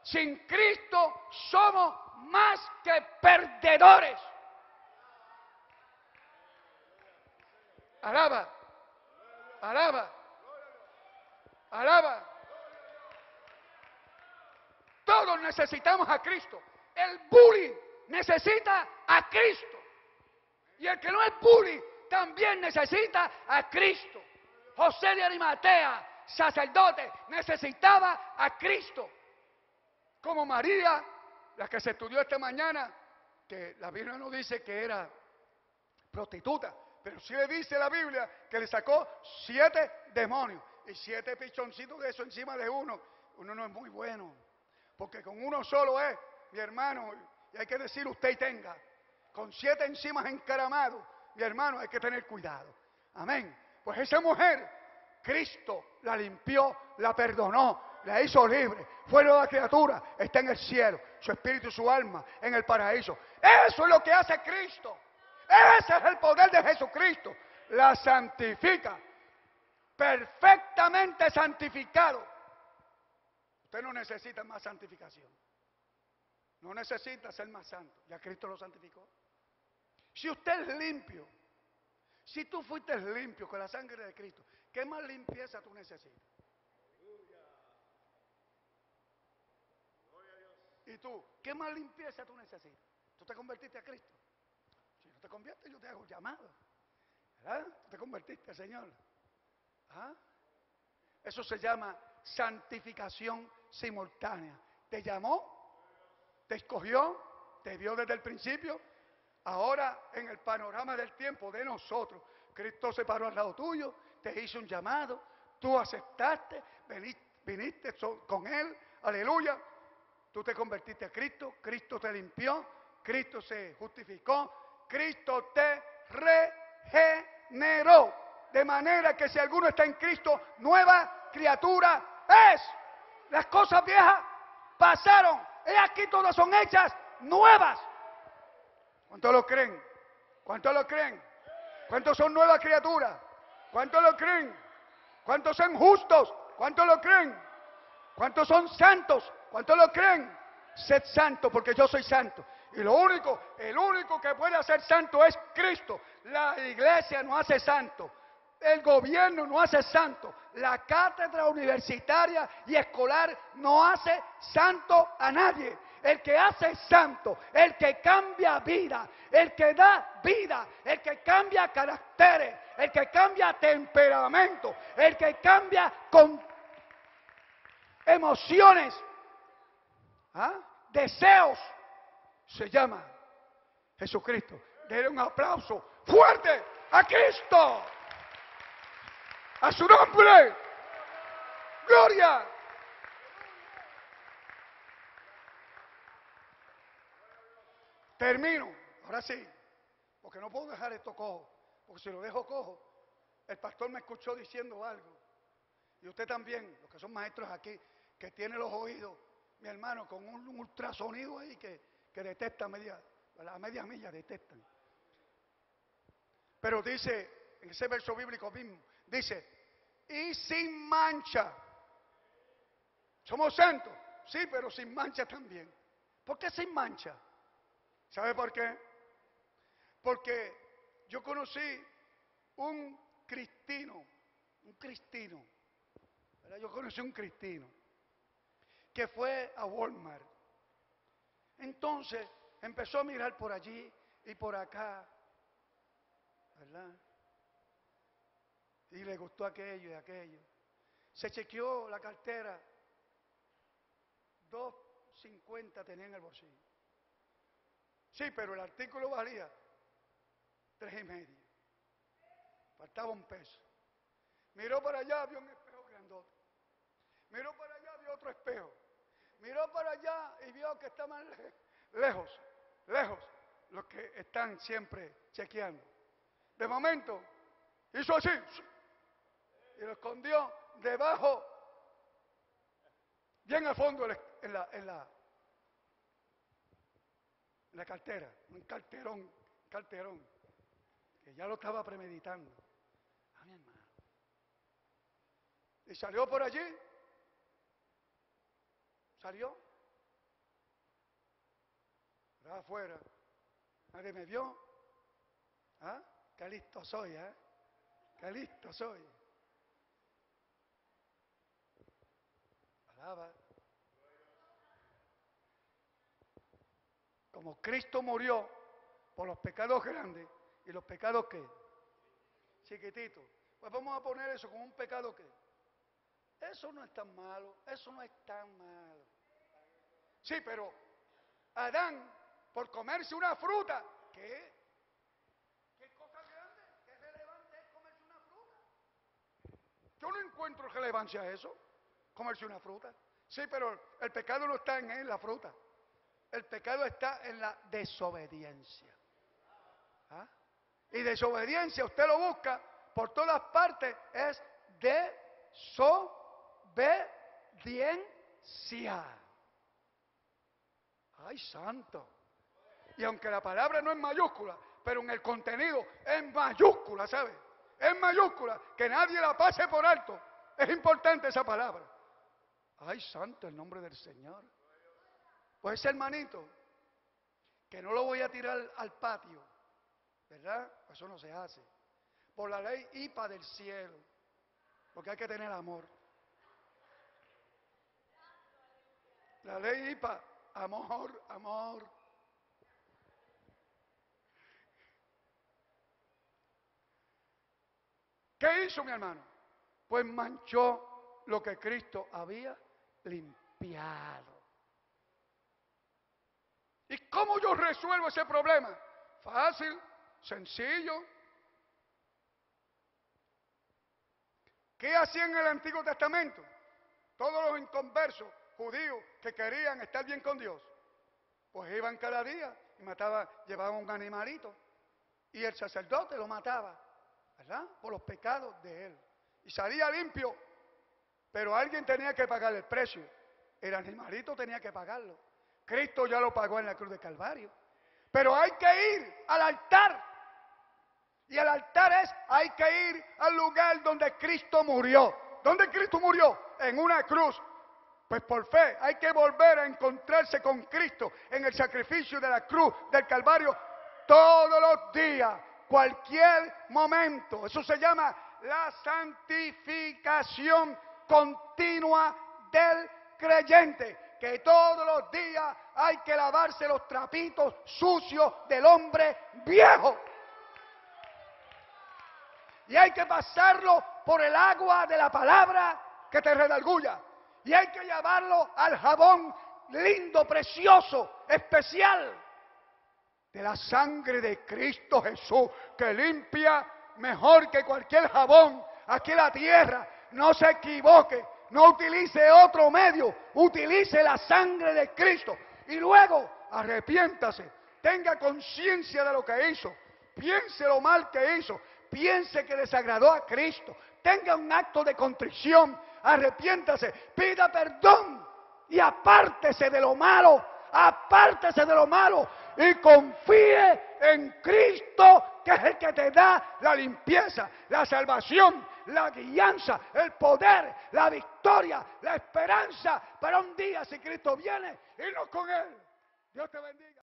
Sin Cristo somos más que perdedores. Alaba. Todos necesitamos a Cristo. El bully necesita a Cristo. Y el que no es bully también necesita a Cristo. José de Arimatea, sacerdote, necesitaba a Cristo. Como María, la que se estudió esta mañana, que la Biblia no dice que era prostituta, pero sí le dice la Biblia que le sacó 7 demonios y 7 pichoncitos de eso encima de uno. Uno no es muy bueno, porque con uno solo es, mi hermano, y hay que decir usted y tenga. Con 7 encima encaramados, mi hermano, hay que tener cuidado. Amén. Pues esa mujer, Cristo la limpió, la perdonó, la hizo libre, fue nueva criatura, está en el cielo, su espíritu y su alma en el paraíso. Eso es lo que hace Cristo. Ese es el poder de Jesucristo. La santifica, perfectamente santificado. Usted no necesita más santificación. No necesita ser más santo. Ya Cristo lo santificó. Si usted es limpio, si tú fuiste limpio con la sangre de Cristo, ¿qué más limpieza tú necesitas? ¿Y tú? ¿Qué más limpieza tú necesitas? ¿Tú te convertiste a Cristo? Si no te conviertes, yo te hago llamado. ¿Verdad? Tú te convertiste al Señor. Eso se llama santificación simultánea. Te llamó, te escogió, te vio desde el principio. Ahora, en el panorama del tiempo de nosotros, Cristo se paró al lado tuyo, te hizo un llamado, tú aceptaste, viniste con Él, aleluya. Tú te convertiste a Cristo, Cristo te limpió, Cristo se justificó, Cristo te regeneró. De manera que si alguno está en Cristo, nueva criatura es. Las cosas viejas pasaron, y aquí todas son hechas nuevas. ¿Cuántos lo creen? ¿Cuántos lo creen? ¿Cuántos son nuevas criaturas? ¿Cuántos lo creen? ¿Cuántos son justos? ¿Cuántos lo creen? ¿Cuántos son santos? ¿Cuántos lo creen? Sed santo porque yo soy santo. Y el único que puede hacer santo es Cristo. La iglesia no hace santo. El gobierno no hace santo. La cátedra universitaria y escolar no hace santo a nadie. El que hace santo, el que cambia vida, el que da vida, el que cambia caracteres, el que cambia temperamento, el que cambia con emociones, deseos, se llama Jesucristo. Denle un aplauso fuerte a Cristo, a su nombre. Gloria. Termino, ahora sí, porque no puedo dejar esto cojo, porque si lo dejo cojo, el pastor me escuchó diciendo algo, y usted también, los que son maestros aquí, que tienen los oídos, mi hermano, con un ultrasonido ahí que detecta a media milla, detectan. Pero dice, en ese verso bíblico mismo, dice, y sin mancha. Somos santos, sí, pero sin mancha también. ¿Por qué sin mancha? ¿Sabe por qué? Porque yo conocí un cristino, ¿verdad? Yo conocí un cristino que fue a Walmart. Entonces empezó a mirar por allí y por acá, ¿verdad? Y le gustó aquello y aquello. Se chequeó la cartera, $2.50 tenía en el bolsillo. Sí, pero el artículo valía $3.50. Faltaba $1. Miró para allá, vio un espejo grandote. Miró para allá, vio otro espejo. Miró para allá y vio que estaban lejos, los que están siempre chequeando. De momento, hizo así y lo escondió debajo, bien al fondo en la cartera, un carterón, que ya lo estaba premeditando. A mi hermano. Y salió por allí, estaba afuera, nadie me vio. ¿Ah? Qué listo soy, ¿eh? Qué listo soy. Alaba. Como Cristo murió por los pecados grandes y los pecados ¿qué? Chiquititos. Pues vamos a poner eso como un pecado ¿qué? Eso no es tan malo, Sí, pero Adán, por comerse una fruta, ¿qué cosa grande? ¿Qué relevante es comerse una fruta? Yo no encuentro relevancia a eso, comerse una fruta. Sí, pero el pecado no está en la fruta. El pecado está en la desobediencia. ¿Ah? Y desobediencia, usted lo busca por todas partes, es desobediencia. ¡Ay, santo! Y aunque la palabra no es mayúscula, pero en el contenido es mayúscula, ¿sabe? Es mayúscula, que nadie la pase por alto. Es importante esa palabra. ¡Ay, santo, el nombre del Señor! Pues ese hermanito, que no lo voy a tirar al patio, ¿verdad? Eso no se hace. Por la ley IPA del cielo, porque hay que tener amor. La ley IPA, amor. ¿Qué hizo mi hermano? Pues manchó lo que Cristo había limpiado. ¿Y cómo yo resuelvo ese problema? Fácil, sencillo. ¿Qué hacían en el Antiguo Testamento? Todos los inconversos judíos que querían estar bien con Dios, pues iban cada día y llevaban un animalito y el sacerdote lo mataba, ¿verdad? Por los pecados de él. Y salía limpio, pero alguien tenía que pagar el precio. El animalito tenía que pagarlo. Cristo ya lo pagó en la cruz de Calvario. Pero hay que ir al altar. Y el altar hay que ir al lugar donde Cristo murió. ¿Dónde Cristo murió? En una cruz. Pues por fe hay que volver a encontrarse con Cristo en el sacrificio de la cruz del Calvario todos los días, cualquier momento. Eso se llama la santificación continua del creyente. Que todos los días hay que lavarse los trapitos sucios del hombre viejo. Y hay que pasarlo por el agua de la palabra que te redarguya. Y hay que llevarlo al jabón lindo, precioso, especial, de la sangre de Cristo Jesús, que limpia mejor que cualquier jabón aquí en la tierra. No se equivoque, no utilice otro medio, utilice la sangre de Cristo. Y luego arrepiéntase, tenga conciencia de lo que hizo, piense lo mal que hizo, piense que desagradó a Cristo, tenga un acto de contrición, arrepiéntase, pida perdón y apártese de lo malo. Apártese de lo malo y confíe en Cristo, que es el que te da la limpieza, la salvación, la guianza, el poder, la victoria, la esperanza para un día si Cristo viene, irnos con Él. Dios te bendiga.